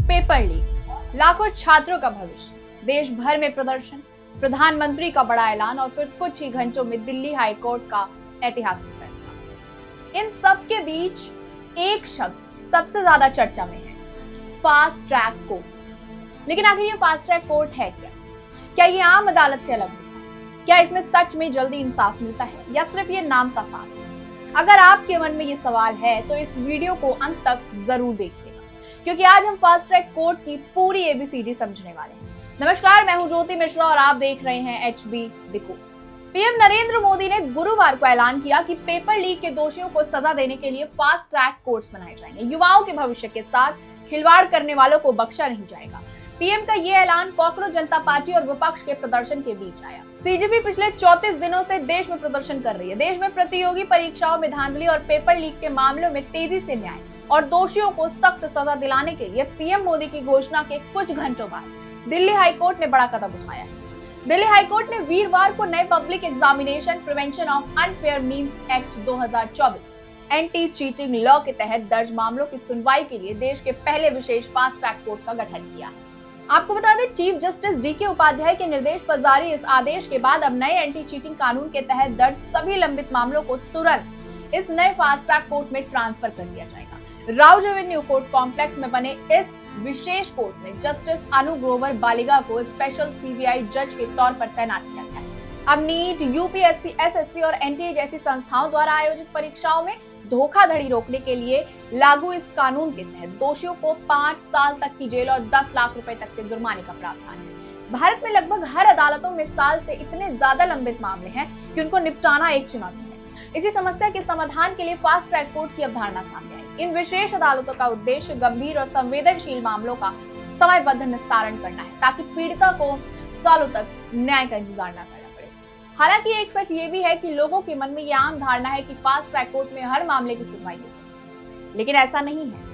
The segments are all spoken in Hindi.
पेपर लीक, लाखों छात्रों का भविष्य, देश भर में प्रदर्शन, प्रधानमंत्री का बड़ा ऐलान और फिर कुछ ही घंटों में दिल्ली हाईकोर्ट का ऐतिहासिक फैसला। इन सब के बीच एक शब्द सबसे ज्यादा चर्चा में है, फास्ट ट्रैक कोर्ट। लेकिन आखिर ये फास्ट ट्रैक कोर्ट है क्या? क्या ये आम अदालत से अलग होता है? क्या इसमें सच में जल्दी इंसाफ मिलता है या सिर्फ ये नाम का फास्ट है? अगर आपके मन में ये सवाल है तो इस वीडियो को अंत तक जरूर देखिएगा, क्योंकि आज हम फास्ट ट्रैक कोर्ट की पूरी एबीसीडी समझने वाले हैं। नमस्कार, मैं हूं ज्योति मिश्रा और आप देख रहे हैं HB decode. PM Narendra Modi ने गुरुवार को ऐलान किया कि पेपर लीक के दोषियों को सजा देने के लिए फास्ट ट्रैक कोर्ट्स बनाए जाएंगे। युवाओं के भविष्य के साथ खिलवाड़ करने वालों को बख्शा नहीं जाएगा। पीएम का ये ऐलान कॉकरोच जनता पार्टी और विपक्ष के प्रदर्शन के बीच आया। सीजेपी पिछले 34 दिनों से देश में प्रदर्शन कर रही है। देश में प्रतियोगी परीक्षाओं में धांधली और पेपर लीक के मामलों में तेजी से न्याय और दोषियों को सख्त सजा दिलाने के लिए पीएम मोदी की घोषणा के कुछ घंटों बाद दिल्ली हाईकोर्ट ने बड़ा कदम उठाया है। दिल्ली हाईकोर्ट ने वीरवार को नए public examination prevention of unfair means act 2024 anti cheating law के तहत दर्ज मामलों की सुनवाई के लिए देश के पहले विशेष फास्ट ट्रैक कोर्ट का गठन किया है। आपको बता दें, चीफ जस्टिस DK उपाध्याय के निर्देश पर जारी इस आदेश के बाद अब नए एंटी चीटिंग कानून के तहत दर्ज सभी लंबित मामलों को तुरंत इस नए फास्ट ट्रैक कोर्ट में ट्रांसफर कर दिया जाएगा। राउज एवेन्यू कोर्ट कॉम्प्लेक्स में बने इस विशेष कोर्ट में जस्टिस अनु ग्रोवर बालिगा को स्पेशल CBI जज के तौर पर तैनात किया गया है। अब नीट, UPSC, SSC और NTA जैसी संस्थाओं द्वारा आयोजित परीक्षाओं में धोखाधड़ी रोकने के लिए लागू इस कानून के तहत दोषियों को 5 साल तक की जेल और 10 लाख रुपए तक के जुर्माने का प्रावधान है। भारत में लगभग हर अदालतों में साल से इतने ज्यादा लंबित मामले हैं कि उनको निपटाना एक चुनौती है। इसी समस्या के समाधान के लिए फास्ट ट्रैक कोर्ट की अवधारणा सामने आई। इन विशेष अदालतों का उद्देश्य गंभीर और संवेदनशील मामलों का समयबद्ध निस्तारण करना है, ताकि पीड़िता को सालों तक न्याय का इंतजार न करना पड़े। हालांकि एक सच ये भी है कि लोगों के मन में ये आम धारणा है कि फास्ट ट्रैक कोर्ट में हर मामले की सुनवाई हो सकती है, लेकिन ऐसा नहीं है।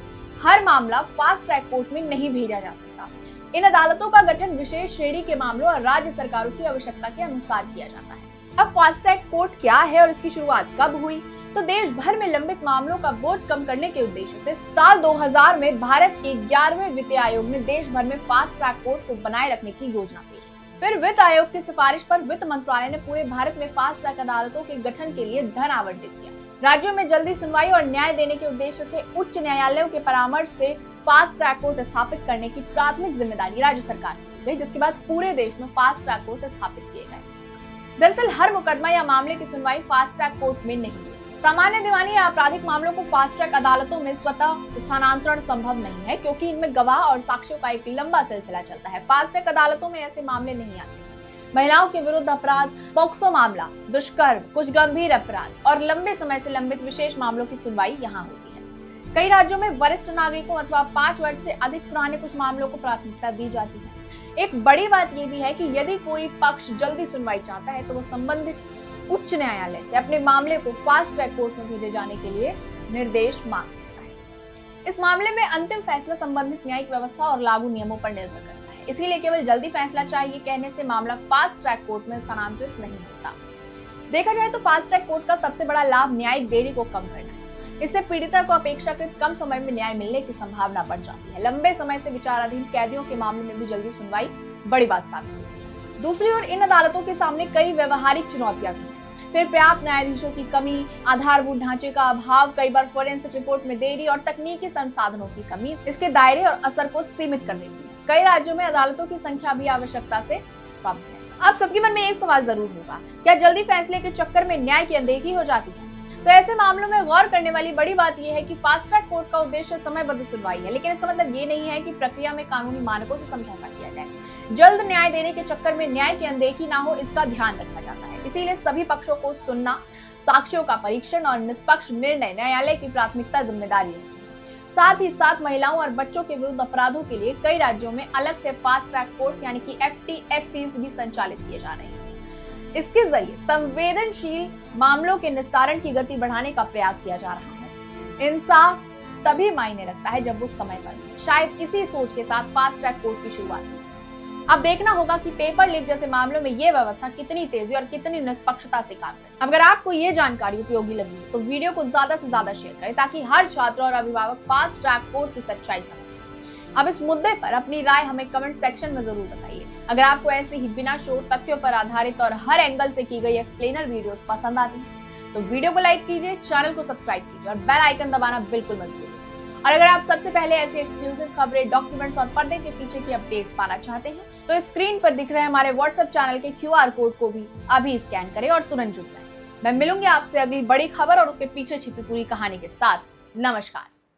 हर मामला फास्ट ट्रैक कोर्ट में नहीं भेजा जा सकता। इन अदालतों का गठन विशेष श्रेणी के मामलों और राज्य सरकारों की आवश्यकता के अनुसार किया जाता है। अब फास्ट ट्रैक कोर्ट क्या है और इसकी शुरुआत कब हुई? तो देश भर में लंबित मामलों का बोझ कम करने के उद्देश्य से साल 2000 में भारत के 11वें वित्त आयोग ने देश भर में फास्ट ट्रैक कोर्ट को बनाए रखने की योजना पेश की। फिर वित्त आयोग की सिफारिश पर वित्त मंत्रालय ने पूरे भारत में फास्ट ट्रैक अदालतों के गठन के लिए धन आवंटित किया। राज्यों में जल्दी सुनवाई और न्याय देने के उद्देश्य से उच्च न्यायालयों के परामर्श से फास्ट ट्रैक कोर्ट स्थापित करने की प्राथमिक जिम्मेदारी राज्य सरकार की गई, जिसके बाद पूरे देश में फास्ट ट्रैक कोर्ट स्थापित किए गए। दरअसल हर मुकदमा या मामले की सुनवाई फास्ट ट्रैक कोर्ट में नहीं है। सामान्य दीवानी या आपराधिक मामलों को फास्ट ट्रैक अदालतों में स्वतः स्थानांतरण संभव नहीं है, क्योंकि इनमें गवाह और साक्ष्यों का एक लंबा सिलसिला चलता है। फास्ट ट्रैक अदालतों में ऐसे मामले नहीं आते। महिलाओं के विरुद्ध अपराध, पॉक्सो मामला, दुष्कर्म, कुछ गंभीर अपराध और लंबे समय से लंबित विशेष मामलों की सुनवाई यहाँ होती है। कई राज्यों में वरिष्ठ नागरिकों अथवा 5 वर्ष से अधिक पुराने कुछ मामलों को प्राथमिकता दी जाती है। एक बड़ी बात यह भी है कि यदि कोई पक्ष जल्दी सुनवाई चाहता है तो वह संबंधित उच्च न्यायालय से अपने मामले को फास्ट ट्रैक कोर्ट में भेजे जाने के लिए निर्देश मांग सकता है। इस मामले में अंतिम फैसला संबंधित न्यायिक व्यवस्था और लागू नियमों पर निर्भर करता है। इसीलिए केवल जल्दी फैसला चाहिए कहने से मामला फास्ट ट्रैक कोर्ट में स्थानांतरित नहीं होता। देखा जाए तो फास्ट ट्रैक कोर्ट का सबसे बड़ा लाभ न्यायिक देरी को कम करना है। इससे पीड़िता को अपेक्षाकृत कम समय में न्याय मिलने की संभावना बढ़ जाती है। लंबे समय से विचाराधीन कैदियों के मामले में भी जल्दी सुनवाई बड़ी बात साबित होती है। दूसरी ओर इन अदालतों के सामने कई व्यवहारिक चुनौतियां भी हैं। फिर पर्याप्त न्यायाधीशों की कमी, आधारभूत ढांचे का अभाव, कई बार फोरेंसिक रिपोर्ट में देरी और तकनीकी संसाधनों की कमी इसके दायरे और असर को सीमित कर देती है। कई राज्यों में अदालतों की संख्या भी आवश्यकता से कम है। अब सबके मन में एक सवाल जरूर होगा, क्या जल्दी फैसले के चक्कर में न्याय की अनदेखी हो जाती है? तो ऐसे मामलों में गौर करने वाली बड़ी बात यह है कि फास्ट ट्रैक कोर्ट का उद्देश्य समयबद्ध सुनवाई है, लेकिन इसका मतलब ये नहीं है कि प्रक्रिया में कानूनी मानकों से समझौता किया जाए। जल्द न्याय देने के चक्कर में न्याय की अनदेखी ना हो, इसका ध्यान रखा जाता है। इसीलिए सभी पक्षों को सुनना, साक्ष्यों का परीक्षण और निष्पक्ष निर्णय न्यायालय की प्राथमिकता जिम्मेदारी है। साथ ही साथ महिलाओं और बच्चों के विरुद्ध अपराधों के लिए कई राज्यों में अलग से फास्ट ट्रैक कोर्ट्स यानी कि FTSCs भी संचालित किए जा रहे हैं। इसके जरिए संवेदनशील मामलों के निस्तारण की गति बढ़ाने का प्रयास किया जा रहा है। इंसाफ तभी मायने रखता है जब उस समय पर शायद इसी सोच के साथ फास्ट ट्रैक कोर्ट की शुरुआत हुई। अब देखना होगा कि पेपर लीक जैसे मामलों में ये व्यवस्था कितनी तेजी और कितनी निष्पक्षता से काम करे। अगर आपको ये जानकारी उपयोगी लगी तो वीडियो को ज्यादा से ज्यादा शेयर करें, ताकि हर छात्र और अभिभावक फास्ट ट्रैक कोर्ट की सच्चाई समझ सके। अब इस मुद्दे पर अपनी राय हमें कमेंट सेक्शन में जरूर बताइए। अगर आपको ऐसे ही बिना शोर तथ्यों पर आधारित और हर एंगल से की गई एक्सप्लेनर वीडियोस पसंद आती हैं तो वीडियो को लाइक कीजिए, चैनल को सब्सक्राइब कीजिए और बेल आइकन दबाना बिल्कुल मत भूलिए। और अगर आप सबसे पहले ऐसी एक्सक्लूसिव खबरें, डॉक्यूमेंट्स और पर्दे के पीछे की अपडेट्स पाना चाहते हैं तो स्क्रीन पर दिख रहे हमारे व्हाट्सएप चैनल के QR कोड को भी अभी स्कैन करें और तुरंत जुड़ जाएं। मैं मिलूंगी आपसे अगली बड़ी खबर और उसके पीछे छिपी पूरी कहानी के साथ। नमस्कार।